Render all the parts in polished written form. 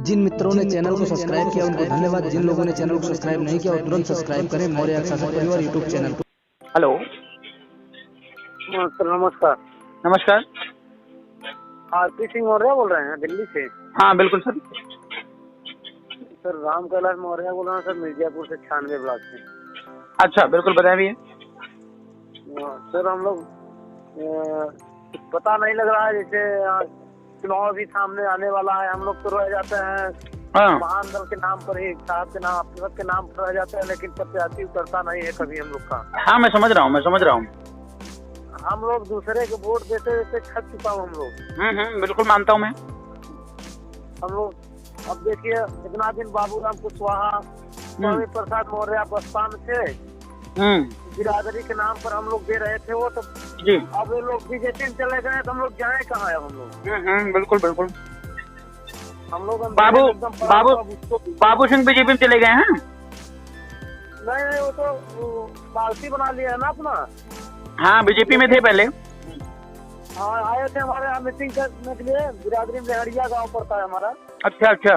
जिन मित्रों ने चैनल को सब्सक्राइब किया उनको धन्यवाद। जिन लोगों ने चैनल को सब्सक्राइब नहीं किया और तुरंत सब्सक्राइब करें मौर्य शासक परिवार यूट्यूब चैनल को। हेलो सर नमस्कार। नमस्कार। आरपी सिंह मौर्य बोल रहे हैं दिल्ली से। हाँ बिल्कुल सर। सर राम कैलाश मौर्य बोल रहे हैं सर, मिर्जापुर से 96 ब्लॉक से। अच्छा बिल्कुल बताएं भैया। सर हम लोग पता नहीं लग रहा है, जैसे चुनाव भी सामने आने वाला है, हम लोग तो रह जाते हैं महान दल के नाम पर ही, साहब के नाम अपने के नाम पर रह जाते हैं, लेकिन प्रत्याशी उतरता नहीं है कभी हम लोग का। हाँ मैं समझ रहा हूँ। हम लोग दूसरे के वोट देते देते थक चुका हूँ हम लोग। बिल्कुल मानता हूँ मैं। हम लोग अब देखिए इतना दिन बाबूराम कुशवाहा, स्वामी प्रसाद मौर्य बसपा में थे, बिरादरी के नाम पर हम लोग दे रहे थे वो तो जी। अब ये लोग बीजेपी में चले गए तो हम लोग जाए कहाँ है हम लोग। बिल्कुल बिल्कुल। हम लोग बाबू सिंह बीजेपी में चले गए हैं। नहीं वो तो पार्टी बना लिया है ना अपना। हाँ बीजेपी में थे पहले। हाँ आए थे हमारे यहाँ मीटिंग करने के लिए, बिरादरी में लहरिया गाँव पड़ता है हमारा। अच्छा।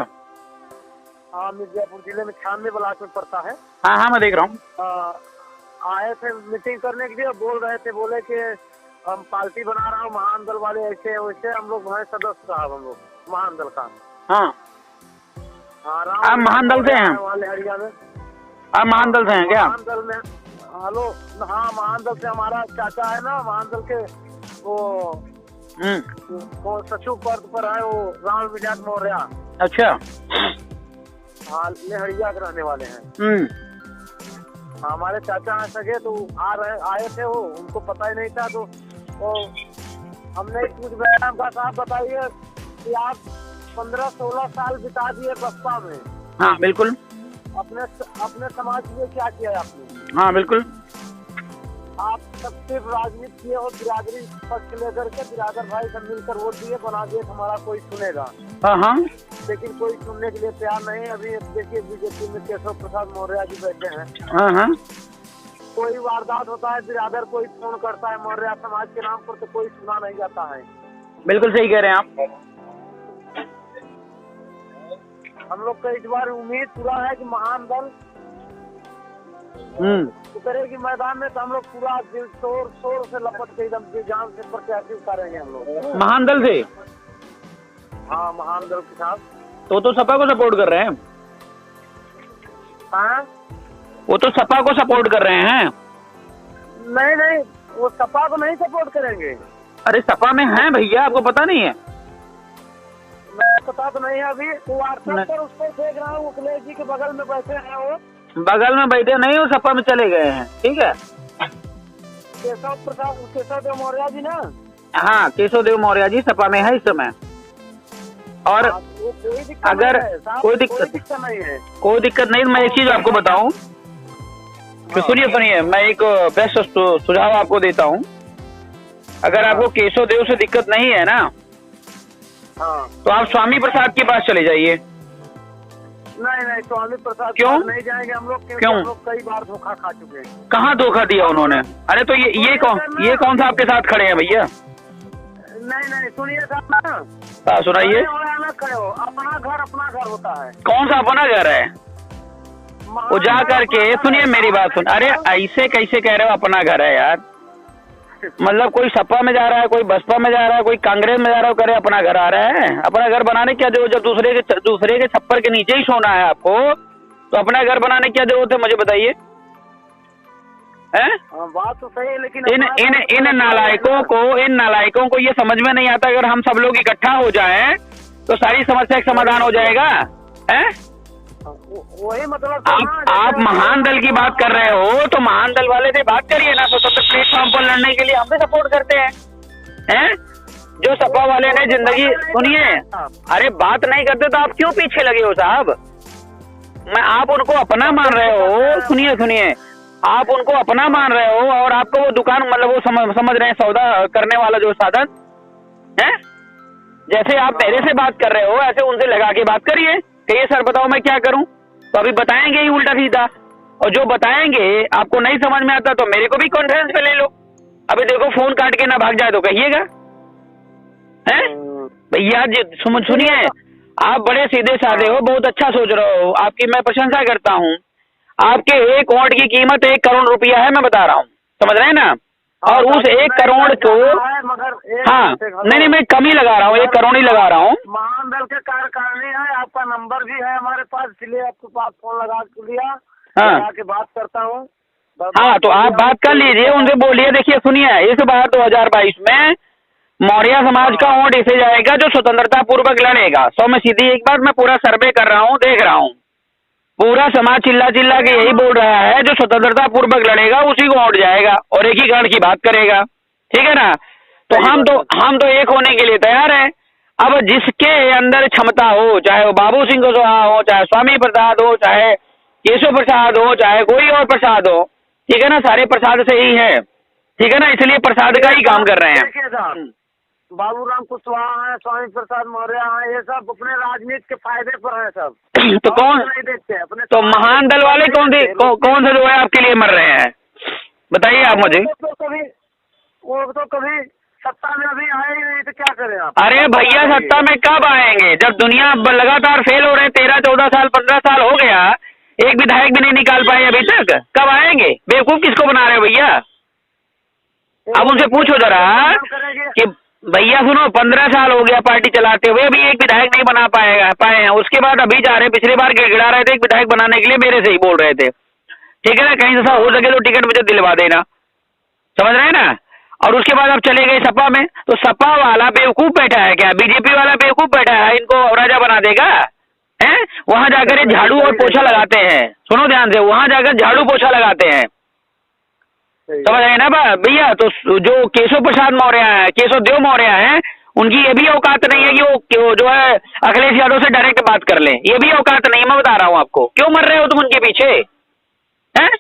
हाँ मिर्जापुर जिले में 96 ब्लॉक में पड़ता है। हाँ मैं देख रहा हूँ। आए थे मीटिंग करने के लिए, बोल रहे थे, बोले कि हम पार्टी बना रहा हूँ महान दल वाले, ऐसे वैसे हम लोग हैं सदस्य साहब, हम लोग महान दल का। हाँ आप महान दल से हैं? हरिया में आप महान दल से हैं क्या? महान दल में हेलो। हाँ महान दल से हमारा चाचा है ना, महान दल के वो सचिव पद पर है, वो राम विलास मौर्य। अच्छा। हाँ लहरिया के रहने वाले हैं। हमारे चाचा आ सके तो आए थे वो, उनको पता ही नहीं था तो हमने पूछ मैडम का साहब बताइए कि आप 15-16 साल बिता दिए बसपा में। हाँ बिल्कुल। अपने समाज के लिए क्या किया है आपने? हाँ बिल्कुल। आप सब सिर्फ राजनीति किए और बिरादरी पक्ष लेकर के बिरादर भाई सब मिलकर वोट दिए, बना दिए हमारा कोई सुनेगा। हाँ लेकिन कोई सुनने के लिए तैयार नहीं। अभी देखिए बीजेपी में केशव प्रसाद मौर्य जी बैठे हैं। हाँ कोई वारदात होता है, बिरादर कोई फोन करता है मौर्य समाज के नाम पर तो कोई सुना नहीं जाता है। बिल्कुल सही कह रहे हैं आप। हम लोग का इस बार उम्मीद पूरा है कि महान दल उतरेगी मैदान में, तो हम लोग पूरा दिल शोर से लपट के एकदम जान से प्रत्याशी उतारेंगे हम लोग महान दल से। हाँ महान दल के साथ। तो सपा को सपोर्ट कर रहे हैं। हाँ वो तो सपा को सपोर्ट कर रहे हैं। नहीं वो सपा को नहीं सपोर्ट करेंगे। अरे सपा में हैं भैया, आपको पता नहीं है? पता तो नहीं है अभी। व्हाट्सएप पर उसको देख रहा हूँ, अखिलेश जी के बगल में बैठे हैं वो। बगल में बैठे नहीं, वो सपा में चले गए हैं। ठीक है। केशव देव मौर्य जी ना। हाँ केशव देव मौर्य जी सपा में है इस समय। और अगर कोई दिक्कत नहीं है, कोई दिक्कत नहीं। मैं एक चीज आपको बताऊं, सुनिए मैं एक बेस्ट सुझाव आपको देता हूं। अगर आपको केशव देव से दिक्कत नहीं है ना, तो आप स्वामी प्रसाद के पास चले जाइए। नहीं स्वामी प्रसाद क्यों नहीं जाएंगे हम लोग। क्यों? हम लोग कई बार धोखा खा चुके हैं। कहाँ धोखा दिया उन्होंने? अरे तो ये कौन सा आपके साथ खड़े हैं भैया? नहीं सुनिए साहब ना। सुनाइए। अपना घर होता है। कौन सा अपना घर है? वो जा करके सुनिए मेरी बात सुन। अरे ऐसे कैसे कह रहे हो अपना घर है यार? मतलब कोई सपा में जा रहा है, कोई बसपा में जा रहा है, कोई कांग्रेस में जा रहा है, करे अपना घर आ रहा है। अपना घर बनाने क्या जरूरत? जब दूसरे के छप्पर के नीचे ही सोना है आपको, तो अपना घर बनाने क्या जरूरत है मुझे बताइए? बात तो सही है, लेकिन इन नालायकों को ये समझ में नहीं आता। अगर हम सब लोग इकट्ठा हो जाएं तो सारी समस्या का समाधान हो जाएगा। वही मतलब आप महान दल की बात कर रहे हो तो महान दल वाले से बात करिए ना। तो स्वतंत्र प्लेटफॉर्म पर लड़ने के लिए हम भी सपोर्ट करते हैं। जो सपा वाले ने जिंदगी सुनिए, अरे बात नहीं करते तो आप क्यों पीछे लगे हो साहब? आप उनको अपना मान रहे हो। सुनिए आप उनको अपना मान रहे हो और आपको वो दुकान मतलब वो समझ रहे हैं सौदा करने वाला जो साधन है। जैसे आप मेरे से बात कर रहे हो ऐसे उनसे लगा के बात करिए कि ये सर बताओ मैं क्या करूं, तो अभी बताएंगे ही उल्टा सीधा। और जो बताएंगे आपको नहीं समझ में आता तो मेरे को भी कॉन्फ्रेंस पे ले लो। अभी देखो फोन काट के ना भाग जाए तो कहिएगा। हैं भैया जी सुनिए, आप बड़े सीधे साधे हो, बहुत अच्छा सोच रहे हो, आपकी मैं प्रशंसा करता हूँ। आपके 1 वोट की कीमत 1 करोड़ रुपया है, मैं बता रहा हूँ, समझ रहे हैं ना। और उस 1 करोड़ को, मगर हाँ नहीं मैं कम ही लगा रहा हूँ, 1 करोड़ ही लगा रहा हूँ। महामंडल के कार्यकारिणी है, आपका नंबर भी है हमारे पास, इसलिए आपके पास फोन लगा लिया। हाँ लगा के बात करता हूँ। हाँ, तो आप बात कर लीजिए, उनसे बोलिए। देखिए सुनिए, इस बार 2022 में मौर्य समाज का वोट इसे जाएगा जो स्वतंत्रता पूर्वक लड़ेगा। 100 में सीधी एक बार मैं पूरा सर्वे कर रहा हूँ, देख रहा हूँ, पूरा समाज चिल्ला चिल्ला के यही बोल रहा है, जो स्वतंत्रता पूर्वक लड़ेगा उसी को वोट जाएगा और एकीकरण की बात करेगा, ठीक है ना। तो हम तो एक होने के लिए तैयार हैं। अब जिसके अंदर क्षमता हो, चाहे वो बाबू सिंह कुशवाहा हो, चाहे स्वामी प्रसाद हो, चाहे केशव प्रसाद हो, चाहे कोई और प्रसाद हो, ठीक है ना, सारे प्रसाद से ही है, ठीक है ना, इसलिए प्रसाद का ही काम कर रहे हैं। बाबूराम कुशवाहा है, स्वामी प्रसाद मौर्य है, ये सब अपने राजनीति के फायदे पर है सब। तो कौन नहीं देखते अपने, तो महान दल वाले कौन से जो है आपके लिए मर रहे हैं, बताइए आप मुझे। वो तो कभी सत्ता में अभी आए ही नहीं, तो क्या करें आप। अरे भैया सत्ता में कब आएंगे, जब दुनिया लगातार फेल हो रहे हैं, 13-14 साल 15 साल हो गया, एक विधायक भी नहीं निकाल पाए अभी तक, कब आएंगे। बेवकूफ किसको बना रहे हो भैया। अब उनसे पूछो जरा कि भैया सुनो, 15 साल हो गया पार्टी चलाते हुए, अभी एक विधायक नहीं बना पाए हैं। उसके बाद अभी जा रहे, पिछली बार गिड़गिड़ा रहे थे एक विधायक बनाने के लिए, मेरे से ही बोल रहे थे, ठीक है ना, कहीं से हो सके तो टिकट मुझे दिलवा देना, समझ रहे हैं ना। और उसके बाद अब चले गए सपा में, तो सपा वाला बेवकूफ बैठा है क्या, बीजेपी वाला बेवकूफ बैठा है, इनको राजा बना देगा, हैं। वहां जाकर ये झाड़ू और पोछा लगाते हैं, सुनो ध्यान से, वहां जाकर झाड़ू पोछा लगाते हैं, समझ रहे ना भैया। तो जो केशव प्रसाद मौर्य है, केशव देव मौर्य है, उनकी ये भी औकात नहीं है कि वो जो है अखिलेश यादव से डायरेक्ट बात कर लें, ये भी औकात नहीं, मैं बता रहा हूँ आपको। क्यों मर रहे हो तुम उनके पीछे, हैं।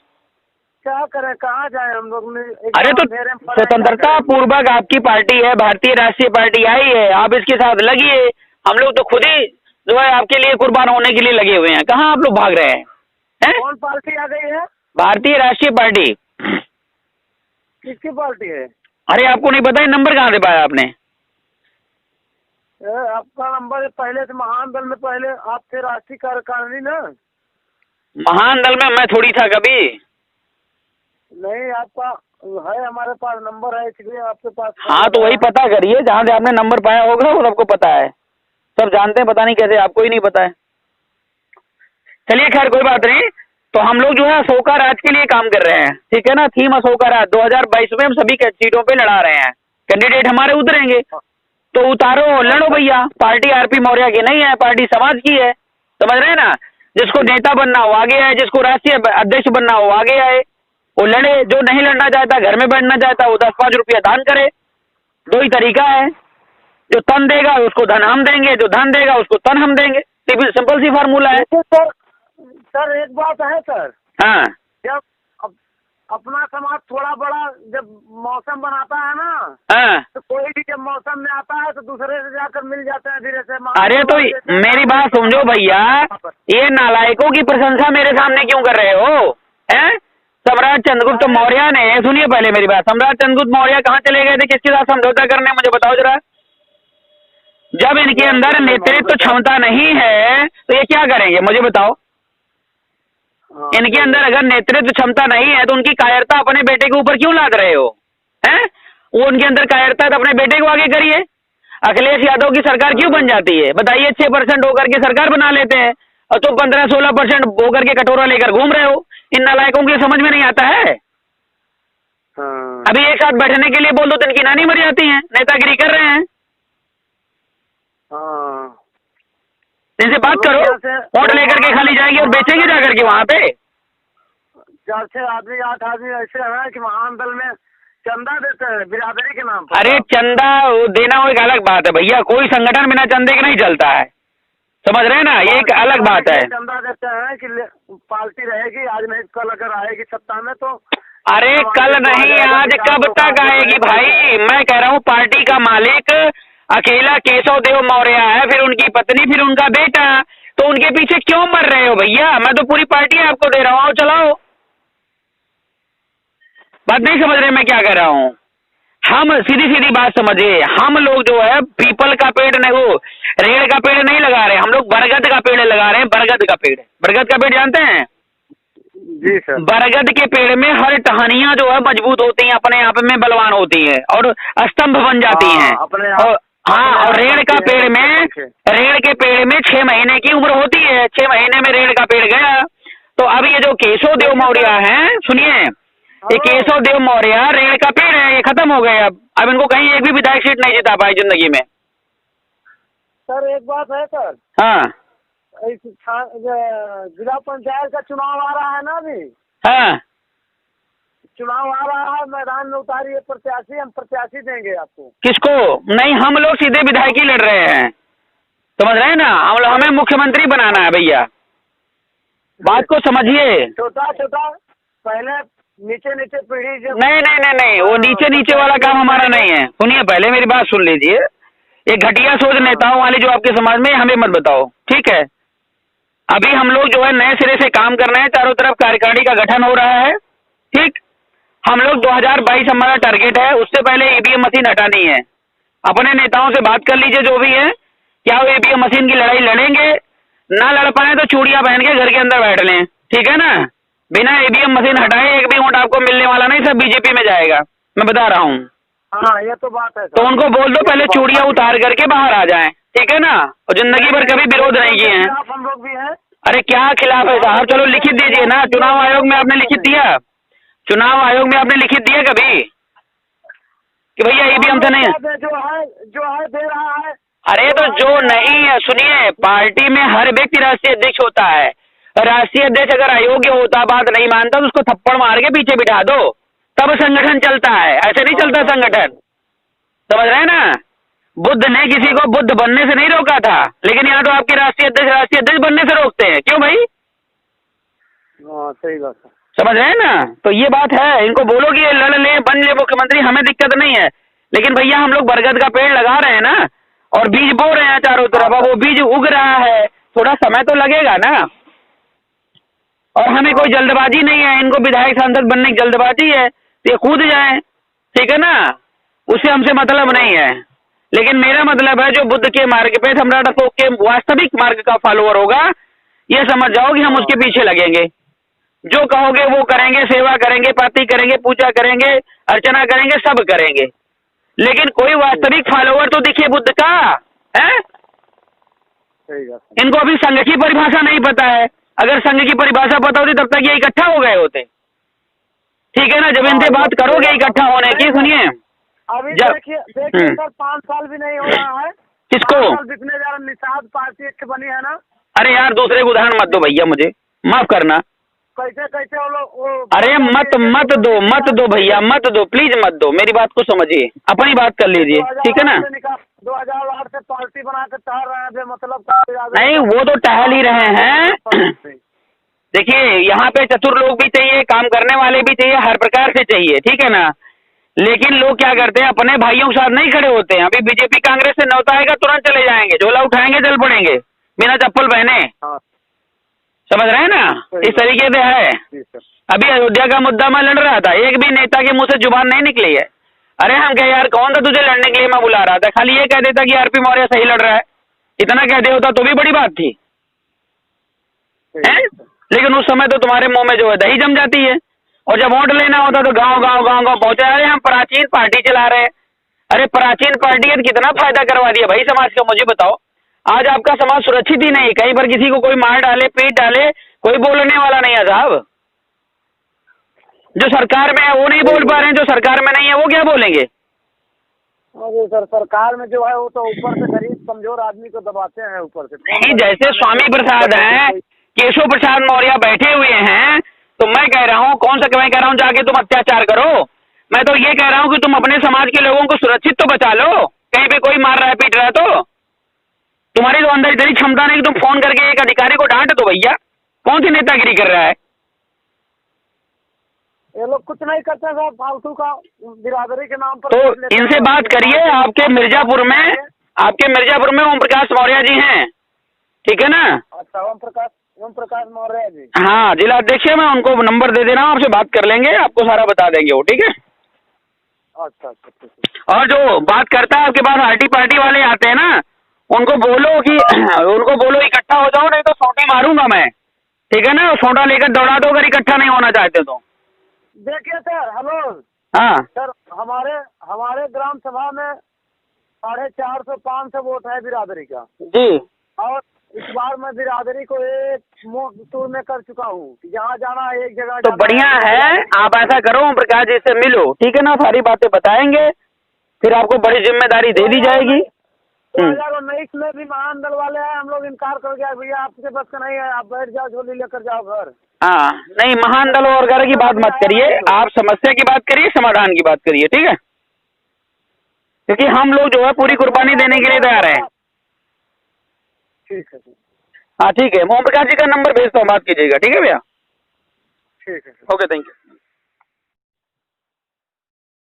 क्या करें, कहाँ जाए हम लोग। अरे तो स्वतंत्रता पूर्वक आपकी पार्टी है, भारतीय राष्ट्रीय पार्टी आई है, आप इसके साथ लगिए। हम लोग तो खुद ही जो है आपके लिए कुर्बान होने के लिए लगे हुए हैं, कहाँ आप लोग भाग रहे हैं। कौन पार्टी आ गई है, भारतीय राष्ट्रीय पार्टी। किसकी पार्टी है। अरे आपको नहीं पता है, नंबर कहाँ से पाया आपने। आपका नंबर पहले से महान दल में, पहले आपके राष्ट्रीय कार्यकारिणी ना। महान दल में मैं थोड़ी था कभी। नहीं, आपका है, हमारे पास नंबर है, इसलिए आपके पास। हाँ तो वही पता करिए, जहाँ से आपने नंबर पाया होगा वो सबको पता है, सब जानते हैं, पता नहीं कैसे आपको ही नहीं पता है। चलिए खैर कोई बात नहीं। तो हम लोग जो है अशोका राज के लिए काम कर रहे हैं, ठीक है ना। थीम अशोका राज 2022 में हम सभी सीटों पे लड़ा रहे हैं, कैंडिडेट हमारे उतरेंगे, तो उतारो, लड़ो भैया। पार्टी आरपी मौर्य की नहीं है, पार्टी समाज की है, समझ रहे हैं ना। जिसको नेता बनना हो आगे आए, जिसको राष्ट्रीय अध्यक्ष बनना हो आगे आए, वो लड़े। जो नहीं लड़ना चाहता, घर में बैठना चाहता, वो 10-5 रुपया दान करे। 2 ही तरीका है, जो तन देगा उसको धन हम देंगे, जो धन देगा उसको तन हम देंगे, सिंपल सी फार्मूला है। सर एक बात है सर। हाँ, जब अपना समाज थोड़ा बड़ा जब मौसम बनाता है ना, हाँ, तो कोई भी जब मौसम में आता है तो दूसरे से जाकर मिल जाते हैं धीरे से। अरे तो मेरी बात समझो भैया, ये नालायकों की प्रशंसा मेरे सामने क्यों कर रहे हो, हैं। सम्राट चंद्रगुप्त मौर्य ने, सुनिए पहले मेरी बात, सम्राट चंद्रगुप्त मौर्य कहाँ चले गए थे, किसके साथ समझौता करने, मुझे बताओ जरा। जब इनके अंदर नेतृत्व क्षमता नहीं है तो ये क्या करेंगे, मुझे बताओ। इनके अंदर अगर नेतृत्व क्षमता नहीं है तो उनकी कायरता अपने बेटे के ऊपर क्यों लाद रहे हो, हैं। वो उनके अंदर कायरता है तो अपने बेटे को आगे करिए। अखिलेश यादव की सरकार क्यों बन जाती है बताइए, 6% होकर के सरकार बना लेते हैं, और तुम 15-16% होकर के कटोरा लेकर घूम रहे हो। इन नालायकों की समझ में नहीं आता है। अभी एक साथ बैठने के लिए बोल दो तो इनकी नानी मर जाती है, नेतागिरी कर रहे हैं। इनसे बात करो, वोट लेकर के खाली जाएंगे और बेचेंगे जाकर के वहाँ पे। 4-6 आदमी 8 आदमी ऐसे हैं कि महान दल में चंदा देते हैं बिरादरी के नाम पर। अरे चंदा देना वो एक अलग बात है भैया, कोई संगठन बिना चंदे के नहीं चलता है, समझ रहे हैं ना, ये एक अलग बात है। चंदा देते हैं कि पार्टी रहेगी, आज नहीं कल अगर आएगी सत्ता में तो। अरे कल नहीं, आज कब तक आएगी भाई। मैं कह रहा हूँ पार्टी का मालिक अकेला केशव देव मौर्य है, फिर उनकी पत्नी, फिर उनका बेटा, तो उनके पीछे क्यों मर रहे हो भैया। मैं तो पूरी पार्टी आपको दे रहा हूँ, चलाओ। बात नहीं समझ रहे मैं क्या कह रहा हूँ। हम सीधी सीधी बात समझिए, हम लोग जो है पीपल का पेड़ नहीं, वो रेड़ का पेड़ नहीं लगा रहे, हम लोग बरगद का पेड़ लगा रहे हैं। बरगद का पेड़, बरगद का पेड़ जानते हैं? जी सर। बरगद के पेड़ में हर टहनियां जो है मजबूत होती हैं, अपने आप में बलवान होती है और स्तंभ बन जाती हैं। और हाँ, और रेड़ का पेड़ में, रेड़ के पेड़ में 6 महीने की उम्र होती है। 6 महीने में रेड़ का पेड़ गया। तो अब ये जो केशव देव मौर्य हैं, सुनिए, ये केशव देव मौर्य रेड़ का पेड़ है, ये खत्म हो गए। अब इनको कहीं एक भी विधायक सीट नहीं जिता पाई जिंदगी में। सर एक बात है सर, हाँ जिला पंचायत का चुनाव आ रहा है ना अभी, हाँ, चुनाव आ रहा है, मैदान में उतारिए प्रत्याशी, हम प्रत्याशी देंगे आपको। किसको? नहीं, हम लोग सीधे विधायक ही लड़ रहे हैं, समझ रहे हैं ना? हम लोग, हमें मुख्यमंत्री बनाना है भैया, बात को समझिए। छोटा छोटा पहले नीचे नीचे पीढ़ी जो, नहीं नहीं नहीं नहीं, वो नीचे नीचे वाला काम हमारा नहीं है। सुनिए, पहले मेरी बात सुन लीजिए। ये घटिया सोच नेताओं वाली जो आपके समाज में, हमें मत बताओ, ठीक है? अभी हम लोग जो है नए सिरे से काम कर रहे हैं, चारों तरफ कार्यकारिणी का गठन हो रहा है, ठीक? हम लोग 2022 हमारा टारगेट है, उससे पहले ईवीएम मशीन हटानी है। अपने नेताओं से बात कर लीजिए जो भी है, क्या वो ईवीएम मशीन की लड़ाई लड़ेंगे? ना लड़ पाए तो चूड़ियां पहन के घर के अंदर बैठ लें, ठीक है ना? बिना ईवीएम मशीन हटाए एक भी वोट आपको मिलने वाला नहीं, सब बीजेपी में जाएगा, मैं बता रहा हूँ। हाँ ये तो बात है। तो उनको बोल दो पहले चूड़ियां उतार करके बाहर आ जाएं, ठीक है ना? और जिंदगी भर कभी विरोध नहीं किए हैं। हम लोग भी हैं। अरे क्या खिलाफ है साहब? चलो लिखित दीजिए ना, चुनाव आयोग में आपने लिखित दिया? चुनाव आयोग में आपने लिखित दिया कभी कि भैया ईवीएम से नहीं? जो है दे रहा है। अरे तो जो नहीं है, सुनिए, पार्टी में हर व्यक्ति राष्ट्रीय अध्यक्ष होता है। राष्ट्रीय अध्यक्ष अगर अयोग्य होता, बात नहीं मानता, तो उसको थप्पड़ मार के पीछे बिठा दो, तब संगठन चलता है। ऐसे नहीं चलता संगठन, समझ रहे हैं ना? बुद्ध ने किसी को बुद्ध बनने से नहीं रोका था, लेकिन यहाँ तो आपके राष्ट्रीय अध्यक्ष बनने से रोकते हैं। क्यों भाई? सही बात है, समझ रहे हैं ना? तो ये बात है, इनको बोलो कि ये लड़ ले, बन ले मुख्यमंत्री, हमें दिक्कत नहीं है। लेकिन भैया हम लोग बरगद का पेड़ लगा रहे हैं ना, और बीज बो रहे हैं चारों तरफ, अब वो बीज उग रहा है, थोड़ा समय तो लगेगा ना। और हमें कोई जल्दबाजी नहीं है, इनको विधायक सांसद बनने की जल्दबाजी है, तो ये कूद जाए, ठीक है ना? उससे हमसे मतलब नहीं है। लेकिन मेरा मतलब है, जो बुद्ध के मार्ग पे, सम्राट अशोक के वास्तविक मार्ग का फॉलोअर होगा, ये समझ जाओ कि हम उसके पीछे लगेंगे। जो कहोगे वो करेंगे, सेवा करेंगे, पार्टी करेंगे, पूजा करेंगे, अर्चना करेंगे, सब करेंगे। लेकिन कोई वास्तविक फॉलोअर तो दिखे बुद्ध का है? इनको अभी संघ की परिभाषा नहीं पता है। अगर संघ की परिभाषा पता होती तब तक ये इकट्ठा हो गए होते, ठीक है ना? जब इनसे बात करोगे इकट्ठा होने की, सुनिए, अभी देखिए सर, 5 साल भी नहीं हो रहा है। किसको? जितने ज्यादा निषाद पार्टी एक बनी है ना। अरे यार, दूसरे को उदाहरण मत दो भैया, मुझे माफ करना। कैसे कैसे वो लोग, अरे मत दो भैया, मत दो, प्लीज मत दो, मेरी बात को समझिए, अपनी बात कर लीजिए, ठीक है ना? 2008 से पार्टी बना के टहल रहे हैं, मतलब नहीं, वो तो टहल ही रहे हैं। देखिए, यहाँ पे चतुर लोग भी चाहिए, काम करने वाले भी चाहिए, हर प्रकार से चाहिए, ठीक है ना? लेकिन लोग क्या करते हैं, अपने भाइयों के साथ नहीं खड़े होते हैं। अभी बीजेपी कांग्रेस से न्योता आएगा, तुरंत चले जाएंगे, झोला उठाएंगे, चल पड़ेंगे बिना चप्पल पहने। समझ रहे हैं ना? इस तरीके से है। अभी अयोध्या का मुद्दा मैं लड़ रहा था, एक भी नेता के मुंह से जुबान नहीं निकली है। अरे हम कहे यार, कौन था तुझे लड़ने के लिए मैं बुला रहा था? खाली ये कह देता कि आरपी मौर्य सही लड़ रहा है, इतना कह दे होता तो भी बड़ी बात थी, है? लेकिन उस समय तो तुम्हारे मुंह में जो है दही जम जाती है, और जब वोट लेना होता तो गांव पहुंचा। अरे हम प्राचीन पार्टी चला रहे हैं। अरे प्राचीन पार्टी ने कितना फायदा करवा दिया भाई समाज का, मुझे बताओ। आज आपका समाज सुरक्षित ही नहीं, कहीं पर किसी को कोई मार डाले, पीट डाले, कोई बोलने वाला नहीं है साहब। जो सरकार में है वो नहीं बोल पा रहे हैं, जो सरकार में नहीं है वो क्या बोलेंगे? अरे सर, सरकार में जो है वो तो ऊपर से गरीब कमजोर आदमी को दबाते हैं ऊपर से। नहीं, जैसे स्वामी प्रसाद हैं, केशव प्रसाद मौर्य बैठे हुए हैं, तो मैं कह रहा हूँ, मैं कह रहा हूँ जाके तुम अत्याचार करो। मैं तो ये कह रहा हूँ कि तुम अपने समाज के लोगों को सुरक्षित तो बचा लो, कहीं पे कोई मार रहा है, पीट रहा है तो तुम्हारी तो अंदर इतनी क्षमता नहीं कि तुम फोन करके एक अधिकारी को डांट दो। भैया कौन सी नेतागिरी कर रहा है? ये लोग कुछ नहीं करते साहब, फालतू का बिरादरी के नाम पर। तो इनसे बात करिए। आपके मिर्जापुर में ओम प्रकाश मौर्य जी हैं, ठीक है ना? अच्छा, ओम प्रकाश मौर्य जी, हाँ, जिला अध्यक्ष है। मैं उनको नंबर दे दे रहा हूँ, आपसे बात कर लेंगे, आपको सारा बता देंगे वो, ठीक है? अच्छा अच्छा ठीक है। और जो बात करता है आपके पास आरटी पार्टी वाले आते हैं ना, उनको बोलो इकट्ठा हो जाओ, नहीं तो सोटे मारूंगा मैं, ठीक है ना। सोटा लेकर दौड़ा दो अगर इकट्ठा नहीं होना चाहते तो। देखिए सर, हेलो हाँ सर, हमारे ग्राम सभा में 450-500 वोट है बिरादरी का, जी। और इस बार मैं बिरादरी को एक टूर में कर चुका हूँ, जहाँ जाना है एक जगह तो जाना बढ़िया है, आप ऐसा करो ओम प्रकाश जी से मिलो, ठीक है ना, सारी बातें बताएंगे, फिर आपको बड़ी जिम्मेदारी दे दी जाएगी। 2019 में भी महान दल वाले हैं, हम लोग इनकार कर गया, भैया आपके बस का नहीं है, आप बैठ जाओ, झोली लेकर जाओ घर। हाँ नहीं, महान दल वगैरह की बात मत करिए, आप समस्या की बात करिए, समाधान की बात करिए, ठीक है, क्योंकि हम लोग जो है पूरी कुर्बानी देने के लिए तैयार हैं। ठीक है हाँ ठीक है, ओम प्रकाश जी का नंबर भेजता हूँ, बात कीजिएगा, ठीक है भैया। ठीक है। Okay, thank you.